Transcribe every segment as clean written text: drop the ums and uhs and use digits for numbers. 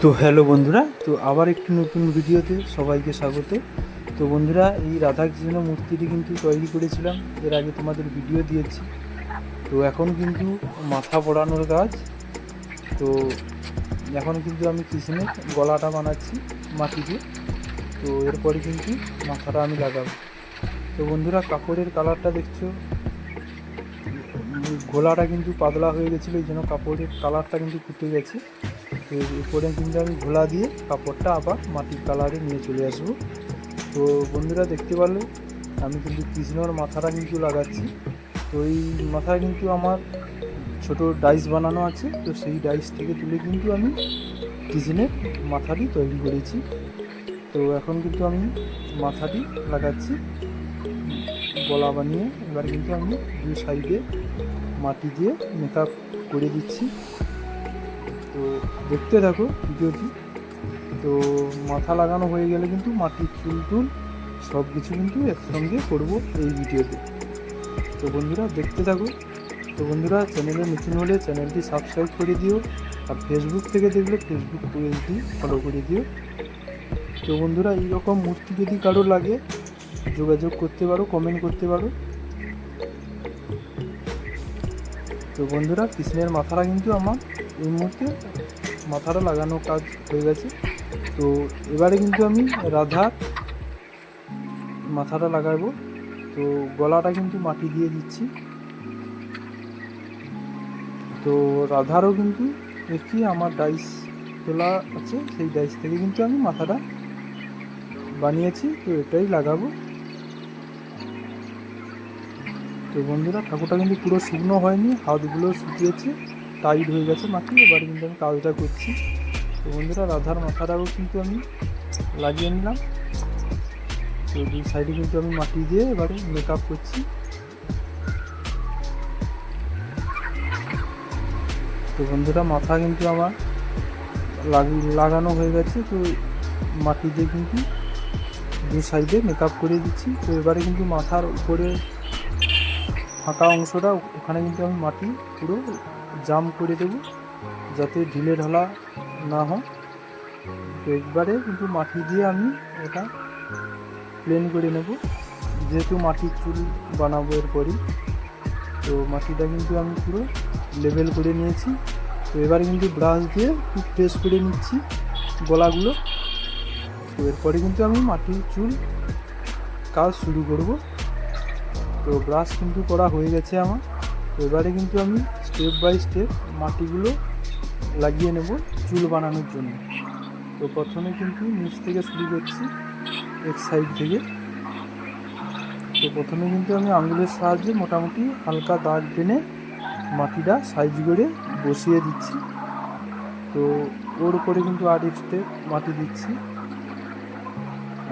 তো হ্যালো বন্ধুরা, তো আবার একটি নতুন ভিডিওতে সবাইকে স্বাগত। তো বন্ধুরা, এই রাধাকৃষ্ণ মূর্তিটি কিন্তু তৈরি করেছিলাম, এর আগে তোমাদের ভিডিও দিয়েছি। তো এখন কিন্তু মাথা পড়ানোর কাজ। তো এখন কিন্তু আমি কৃষ্ণের গলাটা বানাচ্ছি মাটি দিয়ে। তো এরপরে কিন্তু মাথাটা আমি লাগাবো। তো বন্ধুরা, কাপড়ের কালারটা দেখছো, গলাটা কিন্তু পাতলা হয়ে গেছিলো, এই জন্য কাপড়ের কালারটা কিন্তু ফুটে গেছে। তো এরপরে কিন্তু আমি ঘোলা দিয়ে কাপড়টা আবার মাটির কালারে নিয়ে চলে আসবো। তো বন্ধুরা, দেখতে পারলে আমি কিন্তু কৃষ্ণর মাথাটা কিন্তু লাগাচ্ছি। তো এই মাথায় কিন্তু আমার ছোট ডাইস বানানো আছে, তো সেই ডাইস থেকে তুলে কিন্তু আমি কৃষ্ণের মাথাটি তৈরি করেছি। তো এখন কিন্তু আমি মাথাটি লাগাচ্ছি গলা বানিয়ে। এবার কিন্তু আমি দু সাইডে মাটি দিয়ে মেকআপ করে দিচ্ছি। তো দেখতে থাকো ভিডিওটি। তো মাথা লাগানো হয়ে গেলে কিন্তু মাটির চুল সব কিছু কিন্তু একসঙ্গে করব এই ভিডিওতে। তো বন্ধুরা, দেখতে থাকো। তো বন্ধুরা, চ্যানেলে নতুন হলে চ্যানেলটি সাবস্ক্রাইব করে দিও, আর ফেসবুক থেকে দেখলে ফেসবুক পেজটি ফলো করে দিও। তো বন্ধুরা, এইরকম মূর্তি যদি কারো লাগে যোগাযোগ করতে পারো, কমেন্ট করতে পারো। তো বন্ধুরা, কৃষ্ণের মাথাটা কিন্তু আমার এই মুহূর্তে মাথাটা লাগানোর কাজ হয়ে গেছে। তো এবারে কিন্তু আমি রাধার মাথাটা লাগাবো। তো গলাটা কিন্তু মাটি দিয়ে দিচ্ছি। তো রাধারও কিন্তু দেখি আমার ডাইস তোলা আছে, সেই ডাইস থেকে কিন্তু আমি মাথাটা বানিয়েছি। তো এটাই লাগাবো। তো বন্ধুরা, ঠাকুরটা কিন্তু পুরো শুকনো হয়নি, হাতগুলো শুকিয়েছে, টাইট হয়ে গেছে মাটি। এবার কিন্তু আমি কাজটা করছি। তো বন্ধুরা, রাধার মাথাটাও কিন্তু আমি লাগিয়ে নিলাম। তো দুই সাইডে কিন্তু আমি মাটি দিয়ে এবারে মেকআপ করছি। তো বন্ধুরা, মাথা কিন্তু আমার লাগানো হয়ে গেছে। তো মাটি দিয়ে কিন্তু দু সাইডে মেকআপ করে দিচ্ছি। তো এবারে কিন্তু মাথার উপরে ফাঁকা অংশটা, ওখানে কিন্তু আমি মাটি পুরো জাম করে দেবো, যাতে ঢিলে ঢালা না হয়। তো একবারে কিন্তু মাটি দিয়ে আমি এটা প্লেন করে নেব, যেহেতু মাটির চুল বানাবো এরপরই। তো মাটিটা কিন্তু আমি পুরো লেবেল করে নিয়েছি। তো এবারে কিন্তু ব্রাশ দিয়ে খুব প্রেস করে নিচ্ছি গলাগুলো। তো এরপরে কিন্তু আমি মাটির চুল কাজ শুরু করব। তো ব্রাশ কিন্তু করা হয়ে গেছে আমার। তো এবারে কিন্তু আমি স্টেপ বাই স্টেপ মাটিগুলো লাগিয়ে নেব চুল বানানোর জন্য। তো প্রথমে কিন্তু নিচ থেকে শুরু করছি, এক সাইড থেকে। তো প্রথমে কিন্তু আমি আঙুলের সাহায্যে মোটামুটি হালকা দাগ টেনে মাটিটা সাইজ করে বসিয়ে দিচ্ছি। তো ওর উপরে কিন্তু আর এক স্টেপ মাটি দিচ্ছি,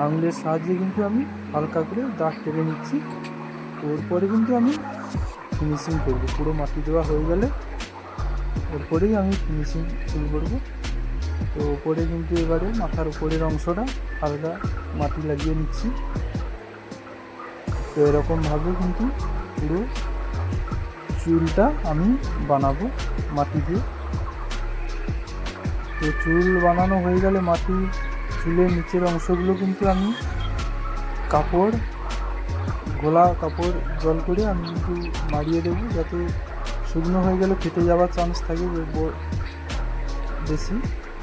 আঙুলের সাহায্যে কিন্তু আমি হালকা করে দাগ টেনে নিচ্ছি। তো এরপরে কিন্তু আমি ফিনিশিং করব, পুরো মাটি দেওয়া হয়ে গেলে এরপরেই আমি ফিনিশিং শুরু করব। তো ওপরে কিন্তু এবারে মাথার উপরের অংশটা হালকা মাটি লাগিয়ে নিচ্ছি। তো এরকমভাবে কিন্তু পুরো চুলটা আমি বানাবো মাটি দিয়ে। তো চুল বানানো হয়ে গেলে মাটি চুলের নিচের অংশগুলো কিন্তু আমি গোলা কাপড় জল করে আমি কিন্তু মারিয়ে দেবো, যাতে শুকনো হয়ে গেলে ফেটে যাওয়ার চান্স থাকে বেশি।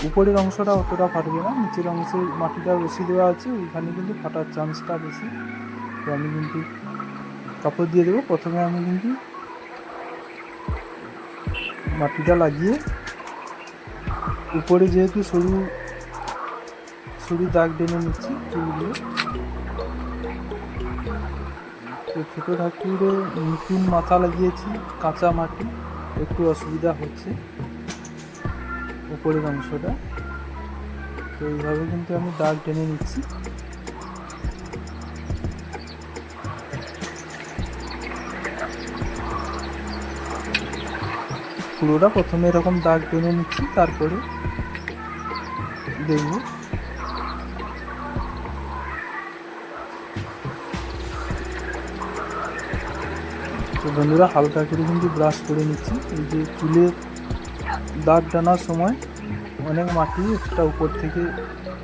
উপরের অংশটা অতটা ফাটবে না, নিচের অংশে মাটিটা বেশি দেওয়া আছে, ওইখানে কিন্তু ফাটার চান্সটা বেশি। তো আমি কিন্তু কাপড় দিয়ে দেবো। প্রথমে আমি কিন্তু মাটিটা লাগিয়ে উপরে যেহেতু সরু সরু দাগ টেনে নিচ্ছি চুলগুলো। তো ছোটো ঠাকুরে নতুন মাথা লাগিয়েছি, কাঁচা মাটি, একটু অসুবিধা হচ্ছে উপরের অংশটা। তো এইভাবে কিন্তু আমি দাগ টেনে নিচ্ছি। পুরোটা প্রথমে এরকম দাগ টেনে নিচ্ছি, তারপরে দেখব। তো বন্ধুরা, হালকা করে কিন্তু ব্রাশ করে নিচ্ছি। এই যে চুলে দাগ টানার সময় অনেক মাটি এক্সট্রা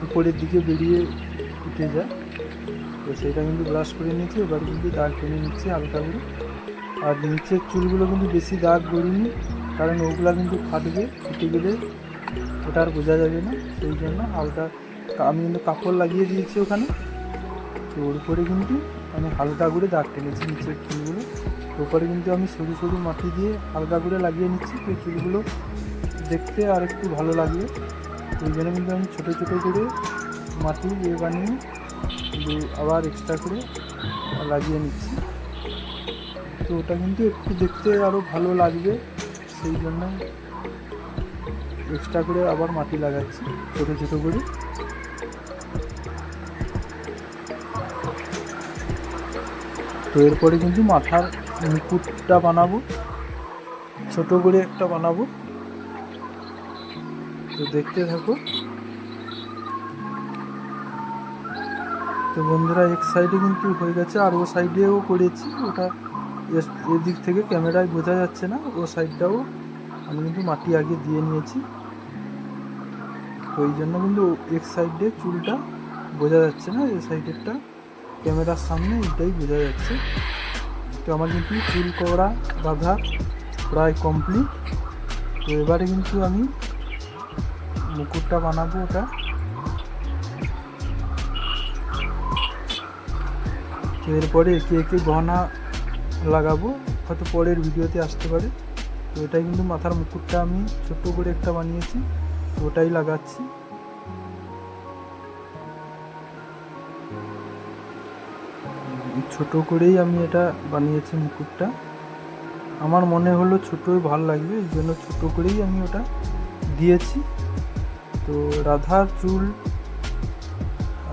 উপরের দিকে বেরিয়ে উঠে যায়। তো সেটা কিন্তু ব্রাশ করে নিয়েছি। এবার কিন্তু দাগ টেনে নিচ্ছি হালকা করে। আর নিচের চুলগুলো কিন্তু বেশি দাগ করিনি, কারণ ওগুলা কিন্তু ফাটবে, ফুটে গেলে ওটা আর বোঝা যাবে না। সেই জন্য হালকা আমি কিন্তু কাপড় লাগিয়ে দিয়েছি ওখানে। তো ওর উপরে কিন্তু আমি হালকা করে দাগ টেনেছি নিচের চুলগুলো। ওপরে কিন্তু আমি সরু সরু মাটি দিয়ে হালকা করে লাগিয়ে নিচ্ছি। তো চুলগুলো দেখতে আর একটু ভালো লাগবে। ওই জন্য কিন্তু আমি ছোটো ছোটো করে মাটি বানিয়ে কিন্তু আবার এক্সট্রা করে লাগিয়ে নিচ্ছি। তো ওটা কিন্তু একটু দেখতে আরও ভালো লাগবে, সেই জন্য এক্সট্রা করে আবার মাটি লাগাচ্ছি ছোটো ছোটো করে। তো এরপরে কিন্তু মাথার মুকুটটা বানাবো, ছোট করে একটা বানাবো। তো দেখতে থাকো। তো বন্ধুরা, এক সাইডে কিন্তু হয়ে গেছে, আর ও সাইডেও করেছি। ওটা এদিক থেকে ক্যামেরায় বোঝা যাচ্ছে না, ও সাইডটাও আমি কিন্তু মাটি আগে দিয়ে নিয়েছি। তো এই জন্য কিন্তু এক সাইডে চুলটা বোঝা যাচ্ছে না, এই সাইডেরটা ক্যামেরার সামনে এটাই বোঝা যাচ্ছে। তো আমার কিন্তু চুল করা বাঁধা প্রায় কমপ্লিট। তো এবারে কিন্তু আমি মুকুটটা বানাবো ওটা। তো এরপরে একে একে গহনা লাগাবো, হয়তো পরের ভিডিওতে আসতে পারে। তো এটাই কিন্তু মাথার মুকুটটা আমি ছোট্ট করে একটা বানিয়েছি, তো ওটাই লাগাচ্ছি। ছোট করেই আমি এটা বানিয়েছি মুকুটটা। আমার মনে হলো ছোটোই ভালো লাগবে, এই জন্য ছোটো করেই আমি ওটা দিয়েছি। তো রাধার চুল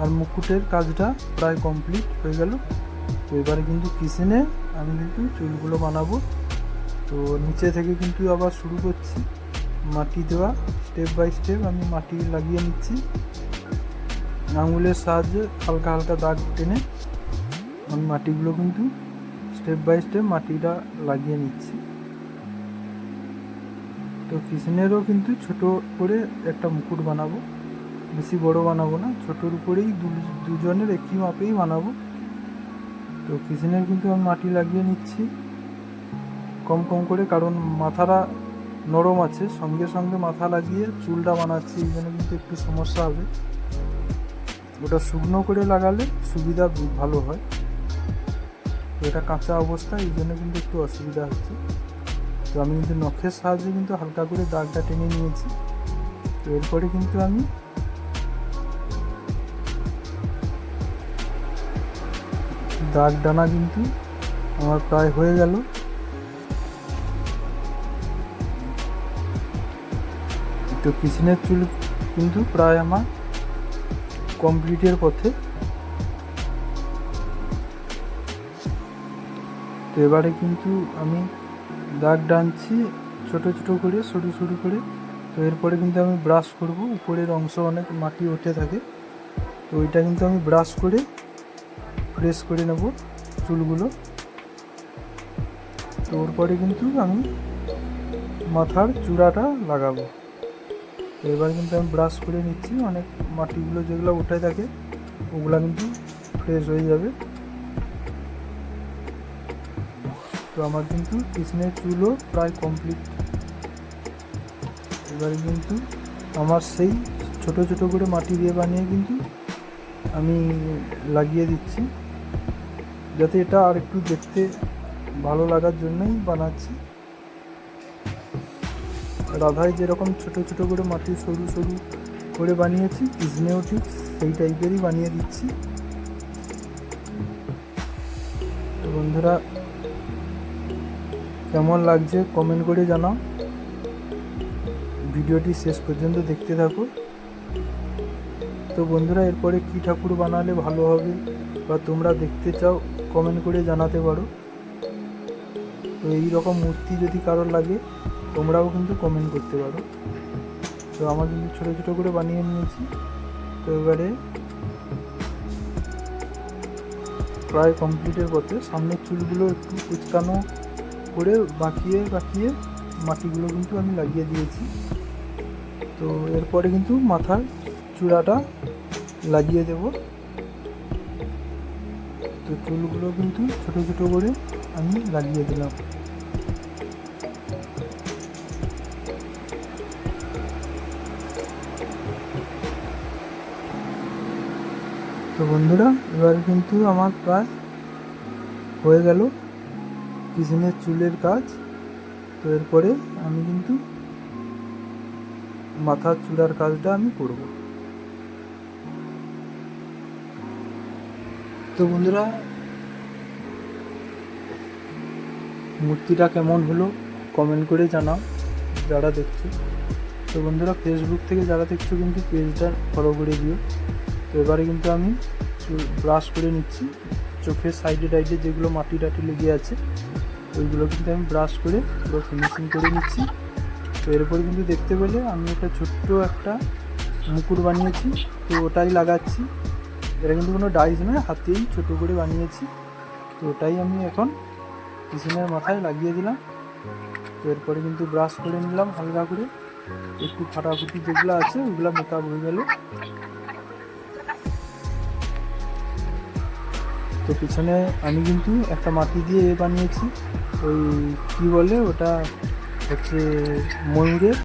আর মুকুটের কাজটা প্রায় কমপ্লিট হয়ে গেল। তো এবারে কিন্তু কিচেনে আমি কিন্তু চুলগুলো বানাবো। তো নিচে থেকে কিন্তু আবার শুরু করছি মাটি দেওয়া। স্টেপ বাই স্টেপ আমি মাটি লাগিয়ে নিচ্ছি, আঙুলের সাহায্যে হালকা হালকা দাগ টেনে আমি মাটিগুলো কিন্তু স্টেপ বাই স্টেপ মাটিটা লাগিয়ে নিচ্ছি। তো কিচেনেরও কিন্তু ছোট করে একটা মুকুট বানাবো, বেশি বড় বানাবো না, ছোটোর উপরেই দুজনের একই মাপেই বানাবো। তো কিচেনের কিন্তু আমি মাটি লাগিয়ে নিচ্ছি কম কম করে, কারণ মাথাটা নরম আছে, সঙ্গে সঙ্গে মাথা লাগিয়ে চুলটা বানাচ্ছি, এই জন্য কিন্তু একটু সমস্যা হবে। ওটা শুকনো করে লাগালে সুবিধা ভালো হয়। তো এটা কাঁচা অবস্থা, এই জন্য কিন্তু একটু অসুবিধা হচ্ছে। তো আমি কিন্তু নখের সাহায্যে কিন্তু হালকা করে দাগটা টেনে নিয়েছি। তো এরপরে কিন্তু আমি দাগ টানা কিন্তু আমার প্রায় হয়ে গেল। তো কিচেনের চুল কিন্তু প্রায় আমার কমপ্লিটের পথে। তো এবারে কিন্তু আমি দাগ টানছি ছোট ছোট করে, সরু সরু করে। তো এরপরে কিন্তু আমি ব্রাশ করব, উপরের অংশ অনেক মাটি উঠে থাকে, তো ওইটা কিন্তু আমি ব্রাশ করে ফ্রেশ করে নেব চুলগুলো। তো ওরপরে কিন্তু আমি মাথার চূড়াটা লাগাবো। তো এবার কিন্তু আমি ব্রাশ করে নিচ্ছি, অনেক মাটিগুলো যেগুলো উঠে থাকে ওগুলো কিন্তু ফ্রেশ হয়ে যাবে। তো আমার কিন্তু কিচেনের চুলও প্রায় কমপ্লিট। এবারে কিন্তু আমার সেই ছোট ছোট করে মাটি দিয়ে বানিয়ে কিন্তু আমি লাগিয়ে দিচ্ছি, যাতে এটা আর একটু দেখতে ভালো লাগার জন্যই বানাচ্ছি। রাধায় যেরকম ছোট ছোট করে মাটি সরু সরু করে বানিয়েছি, কিচেনেও ঠিক সেই টাইপেরই বানিয়ে দিচ্ছি। তো বন্ধুরা, কেমন লাগছে কমেন্ট করে জানাও, ভিডিওটি শেষ পর্যন্ত দেখতে থাকো। তো বন্ধুরা, এরপরে কী ঠাকুর বানালে ভালো হবে বা তোমরা দেখতে চাও কমেন্ট করে জানাতে পারো। তো এই রকম মূর্তি যদি কারোর লাগে তোমরাও কিন্তু কমেন্ট করতে পারো। তো আমার কিন্তু ছোটো ছোটো করে বানিয়ে নিয়েছি। তো এবারে প্রায় কমপ্লিটের পথে, সামনের চুলগুলো একটু কুচকানো করে বাঁকিয়ে বাঁকিয়ে মাটিগুলো কিন্তু আমি লাগিয়ে দিয়েছি। তো এরপরে কিন্তু মাথার চূড়াটা লাগিয়ে দেব। তো চুলগুলো কিন্তু ছোট ছোট করে আমি লাগিয়ে দিলাম। তো বন্ধুরা, এবার কিন্তু আমার প্রায় হয়ে গেল পিছনের চুলের কাজ। তো এরপরে আমি কিন্তু মাথার চূড়ার কাজটা আমি করব। তো বন্ধুরা, মূর্তিটা কেমন হলো কমেন্ট করে জানাও যারা দেখছো। তো বন্ধুরা, ফেসবুক থেকে যারা দেখছো কিন্তু পেজটা ফলো করে দিও। তো এবারে কিন্তু আমি ব্রাশ করে নিচ্ছি চোখের সাইডে টাইডে যেগুলো মাটি টাটি লেগে আছে ওইগুলো কিন্তু আমি ব্রাশ করে পুরো ফিনিশিং করে নিচ্ছি। তো এরপরে কিন্তু দেখতে পেলে আমি একটা ছোট্ট একটা মুকুট বানিয়েছি, তো ওটাই লাগাচ্ছি। এটা কিন্তু কোনো ডাইস নয়, হাতেই ছোটো করে বানিয়েছি। তো ওটাই আমি এখন পিছনের মাথায় লাগিয়ে দিলাম। তো এরপরে কিন্তু ব্রাশ করে নিলাম হালকা করে, একটু ফাটাফুটি যেগুলো আছে ওইগুলো মেকআপ হয়ে গেল। তো পিছনে আমি কিন্তু একটা মাটি দিয়ে বানিয়েছি, ওই কী বলে ওটা হচ্ছে ময়ূরের